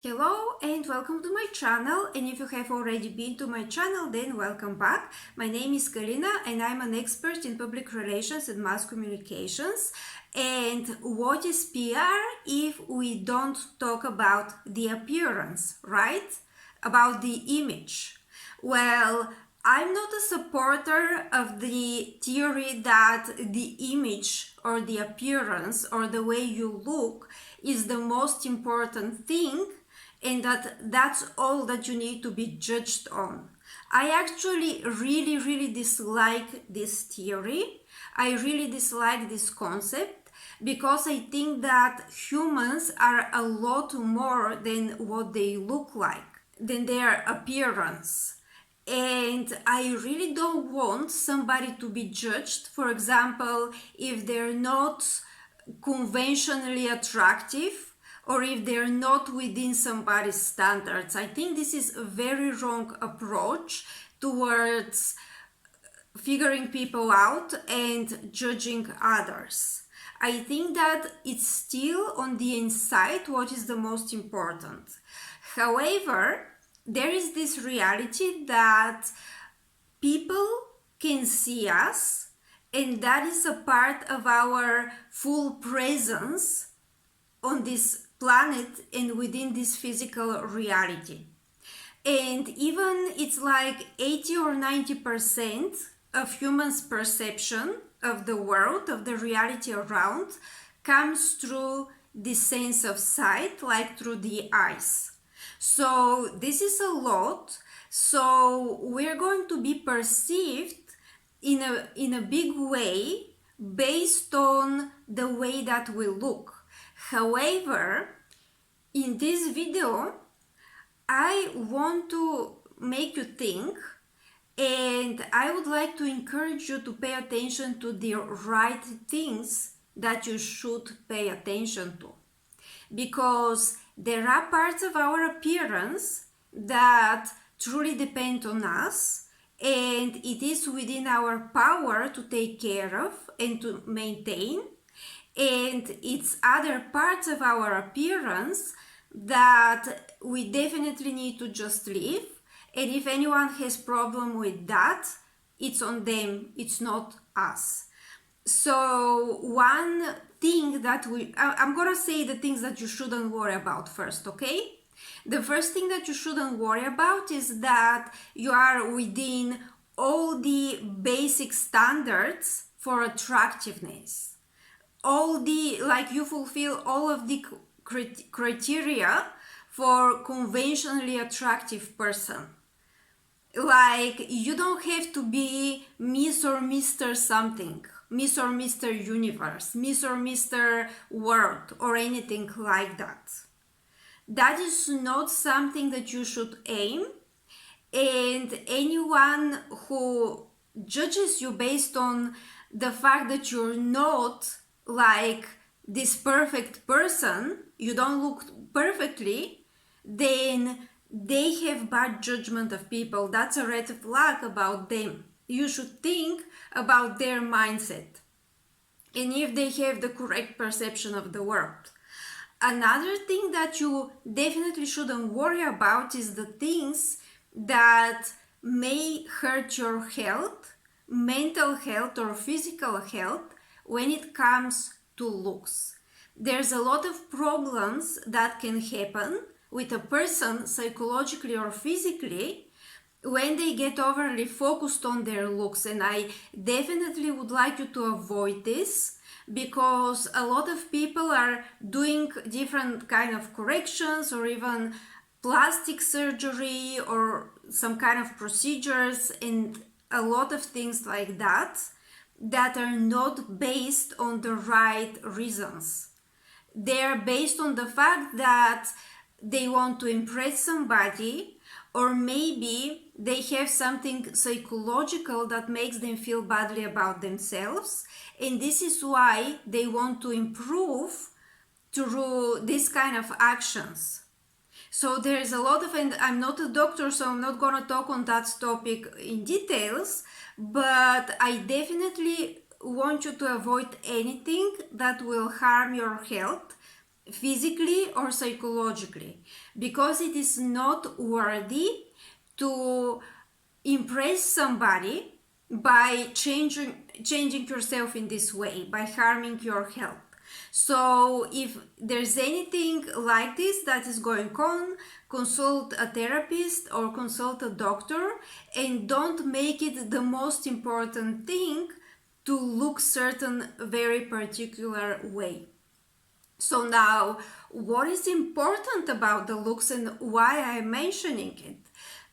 Hello and welcome to my channel, and if you have already been to my channel, then welcome back. My name is Galina and I'm an expert in public relations and mass communications. And what is PR if we don't talk about the appearance, right? About the image. Well, I'm not a supporter of the theory that the image or the appearance or the way you look is the most important thing and that's all that you need to be judged on. I actually really dislike this theory. I really dislike this concept because I think that humans are a lot more than what they look like, than their appearance. And I really don't want somebody to be judged, for example, if they're not conventionally attractive or if they're not within somebody's standards. I think this is a very wrong approach towards figuring people out and judging others. I think that it's still on the inside what is the most important. However, there is this reality that people can see us, and that is a part of our full presence on this planet and within this physical reality. And even it's like 80 or 90% of humans' perception of the world, of the reality around, comes through the sense of sight, like through the eyes. So this is a lot. So we're going to be perceived in a big way based on the way that we look. However, in this video, I want to make you think, and I would like to encourage you to pay attention to the right things that you should pay attention to. Because there are parts of our appearance that truly depend on us, and it is within our power to take care of and to maintain. And it's other parts of our appearance that we definitely need to just leave. And if anyone has problem with that, it's on them, it's not us. So one thing that I'm gonna say the things that you shouldn't worry about first, okay? The first thing that you shouldn't worry about is that you are within all the basic standards for attractiveness. You fulfill all of the criteria for conventionally attractive person. Like, you don't have to be Miss or Mr. something, Miss or Mr. Universe, Miss or Mr. World, or anything like that. That is not something that you should aim, and anyone who judges you based on the fact that you're not like this perfect person, you don't look perfectly, then they have bad judgment of people. That's a red flag about them. You should think about their mindset and if they have the correct perception of the world. Another thing that you definitely shouldn't worry about is the things that may hurt your health, mental health or physical health when it comes to looks. There's a lot of problems that can happen with a person psychologically or physically when they get overly focused on their looks, and I definitely would like you to avoid this because a lot of people are doing different kind of corrections or even plastic surgery or some kind of procedures and a lot of things like that that are not based on the right reasons. They're based on the fact that they want to impress somebody, or maybe they have something psychological that makes them feel badly about themselves, and this is why they want to improve through this kind of actions. So there's a lot of, and I'm not a doctor, so I'm not gonna talk on that topic in details, but I definitely want you to avoid anything that will harm your health physically or psychologically, because it is not worthy to impress somebody by changing yourself in this way, by harming your health. So if there's anything like this that is going on, consult a therapist or consult a doctor, and don't make it the most important thing to look certain very particular way. So now, what is important about the looks and why I'm mentioning it?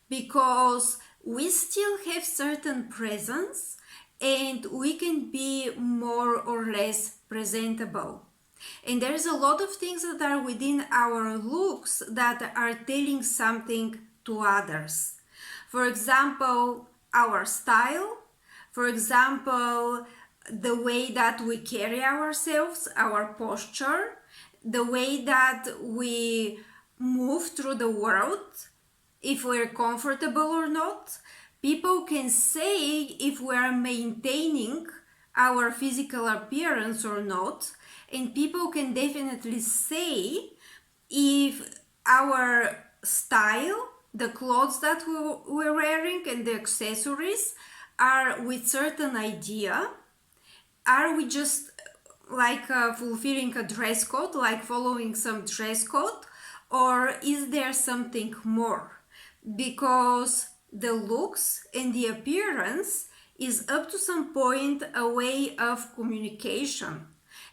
Because we still have certain presence and we can be more or less presentable. And there's a lot of things that are within our looks that are telling something to others. For example, our style, for example, the way that we carry ourselves, our posture, the way that we move through the world, if we're comfortable or not. People can say if we are maintaining our physical appearance or not, and people can definitely say if our style, the clothes that we're wearing and the accessories are with certain idea. Are we just like fulfilling a dress code, like following some dress code, or is there something more? Because the looks and the appearance is up to some point a way of communication.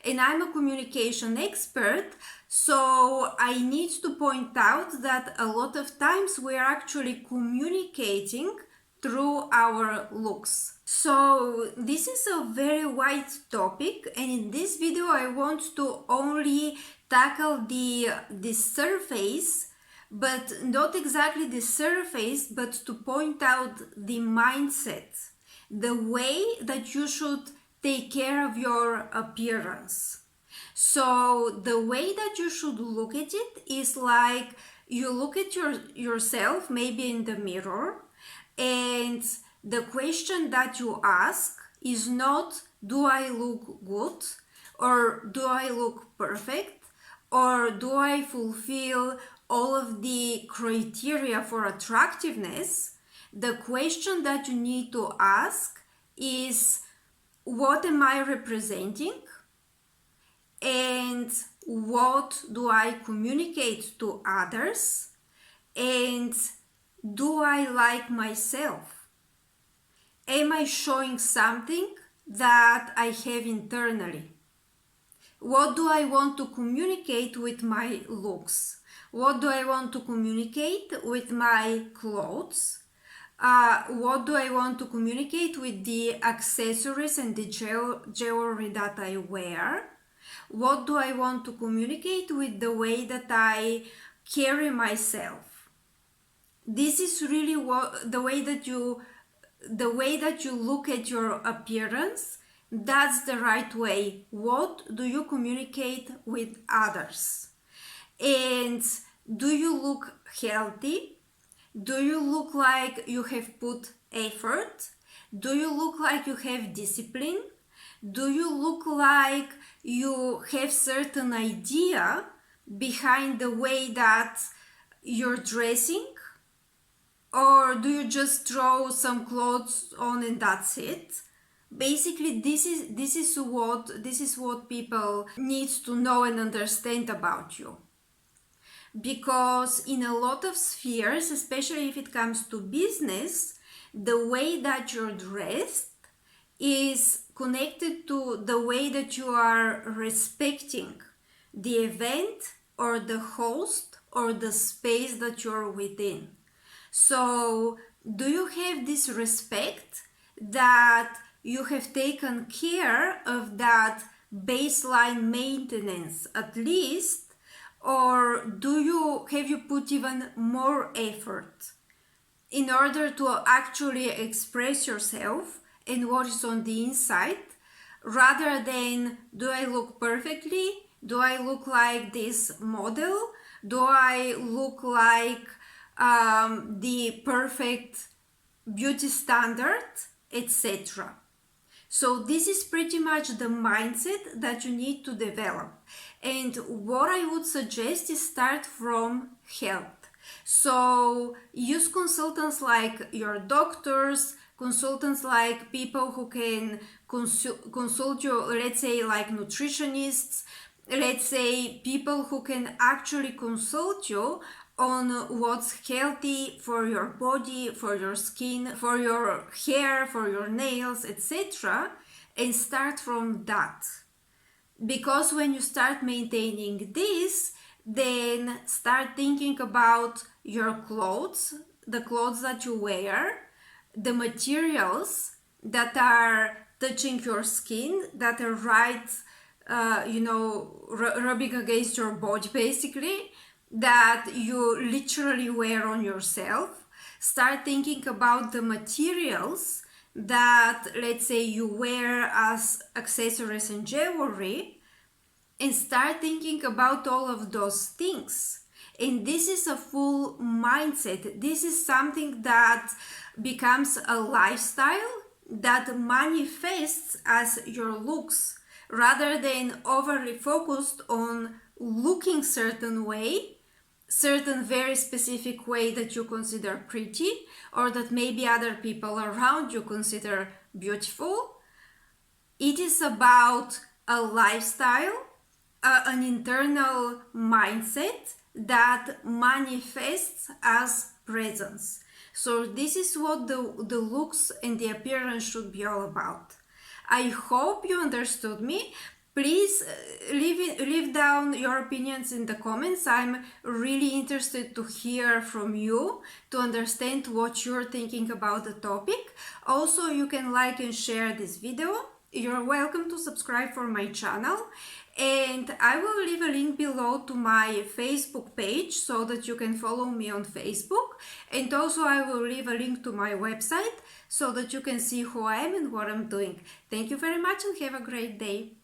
And I'm a communication expert, so I need to point out that a lot of times we are actually communicating through our looks. So this is a very wide topic, and in this video I want to only tackle the surface, but not exactly the surface, but to point out the mindset, the way that you should take care of your appearance. So the way that you should look at it is like you look at yourself maybe in the mirror, and the question that you ask is not, do I look good, or do I look perfect, or do I fulfill all of the criteria for attractiveness? The question that you need to ask is, what am I representing, and what do I communicate to others, and do I like myself? Am I showing something that I have internally? What do I want to communicate with my looks? What do I want to communicate with my clothes? What do I want to communicate with the accessories and the jewelry that I wear? What do I want to communicate with the way that I carry myself? This is really the way that you look at your appearance. That's the right way. What do you communicate with others? And do you look healthy? Do you look like you have put effort? Do you look like you have discipline? Do you look like you have certain idea behind the way that you're dressing? Or do you just throw some clothes on and that's it? Basically, this is what people need to know and understand about you. Because in a lot of spheres, especially if it comes to business, the way that you're dressed is connected to the way that you are respecting the event or the host or the space that you're within. So, do you have this respect that you have taken care of that baseline maintenance at least, or have you put even more effort in order to actually express yourself and what is on the inside, rather than, do I look perfectly? Do I look like this model? Do I look like the perfect beauty standard, etc.? So this is pretty much the mindset that you need to develop. And what I would suggest is start from health. So use consultants like your doctors, consultants like people who can consult you, let's say like nutritionists, let's say people who can actually consult you on what's healthy for your body, for your skin, for your hair, for your nails, etc. And start from that. Because when you start maintaining this, then start thinking about your clothes, the clothes that you wear, the materials that are touching your skin, that are right, rubbing against your body basically, that you literally wear on yourself. Start thinking about the materials that, let's say, you wear as accessories and jewelry, and start thinking about all of those things. And this is a full mindset. This is something that becomes a lifestyle that manifests as your looks, rather than overly focused on looking certain way, certain very specific way that you consider pretty, or that maybe other people around you consider beautiful. It is about a lifestyle, an internal mindset that manifests as presence. So this is what the looks and the appearance should be all about. I hope you understood me. Please leave down your opinions in the comments. I'm really interested to hear from you, to understand what you're thinking about the topic. Also, you can like and share this video. You're welcome to subscribe for my channel, and I will leave a link below to my Facebook page so that you can follow me on Facebook, and also I will leave a link to my website so that you can see who I am and what I'm doing. Thank you very much and have a great day.